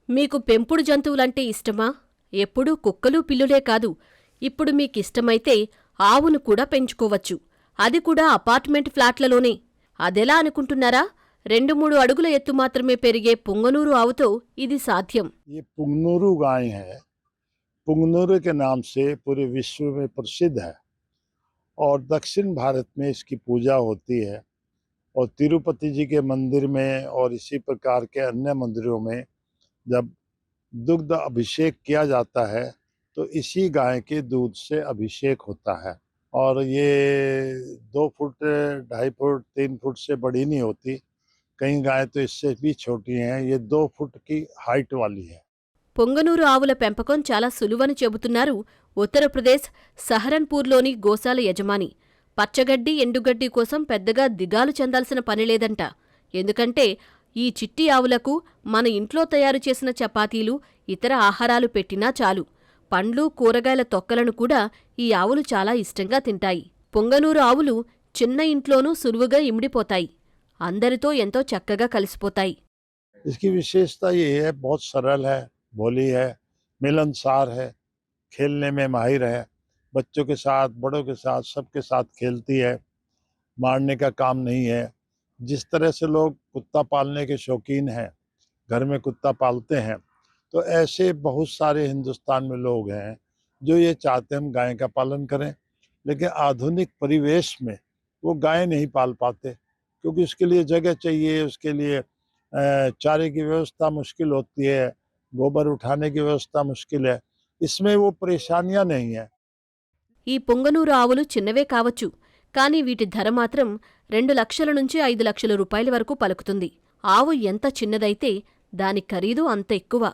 మీకు పెంపుడు జంతువులంటే ఇష్టమా? ఎప్పుడూ కుక్కలు పిల్లులే కాదు, ఇప్పుడు మీకిష్టమైతే ఆవును కూడా పెంచుకోవచ్చు. అది కూడా అపార్ట్మెంట్ ఫ్లాట్లలోనే. అదెలా అనుకుంటున్నారా? 2-3 అడుగుల ఎత్తు మాత్రమే పెరిగే పుంగనూరు ఆవుతో ఇది సాధ్యం. ये पुंगनुरु गाय है। पुंगनुरु के नाम से पूरे विश्व में प्रसिद्ध है और दक्षिण भारत में इसकी पूजा होती है और तिरुपति जी के मंदिर में और इसी प्रकार के अन्य मंदिरों में जब दुग्ध अभिषेक किया जाता है तो इसी गाय के दूध से अभिषेक होता है। और ये 2 फुट, 2.5 फुट, 3 फुट से बड़ी नहीं होती। कई गाय तो इससे भी छोटी हैं। ये 2 फुट की हाइट वाली है। పొంగనూరు ఆవుల పెంపకం చాలా సులువని చెబుతున్నారు ఉత్తరప్రదేశ్ సహరన్పూర్లోని గోశాల యజమాని. పచ్చగడ్డి, ఎండుగడ్డి కోసం పెద్దగా దిగాలు చెందాల్సిన పనిలేదంట. ఎందుకంటే ఈ చిట్టి ఆవులకు మన ఇంట్లో తయారు చేసిన చపాతీలు, ఇతర ఆహారాలు పెట్టినా చాలు. పండ్లు, కూరగాయల తొక్కలను కూడా ఈ ఆవులు చాలా ఇష్టంగా తింటాయి. పొంగనూరు ఆవులు చిన్న ఇంట్లోనూ సులువుగా ఇమిడిపోతాయి. అందరితో ఎంతో చక్కగా కలిసిపోతాయి. इसकी विशेषता ये है, बहुत सरल है, भोली है, मिलनसार है, खेलने में माहिर है, बच्चों के साथ, बड़ों के साथ, सबके साथ खेलती है, मारने का काम नहीं है। जिस तरह से लोग कुत्ता पालने के शौकीन हैं, घर में कुत्ता पालते हैं, तो ऐसे बहुत सारे हिंदुस्तान में लोग हैं जो ये चाहते हैं हम गाय का पालन करें, लेकिन आधुनिक परिवेश में वो गाय नहीं पाल पाते क्योंकि उसके लिए जगह चाहिए, उसके लिए चारे की व्यवस्था मुश्किल होती है, गोबर उठाने की व्यवस्था मुश्किल है। इसमें वो परेशानियां नहीं है। ఈ పొంగనూరు ఆవులు చిన్నవే కావచ్చు, కాని వీటి ధర మాత్రం 2 లక్షల నుంచి 5 లక్షల రూపాయల వరకు పలుకుతుంది. ఆవు ఎంత చిన్నదైతే దాని ఖరీదు అంత ఎక్కువ.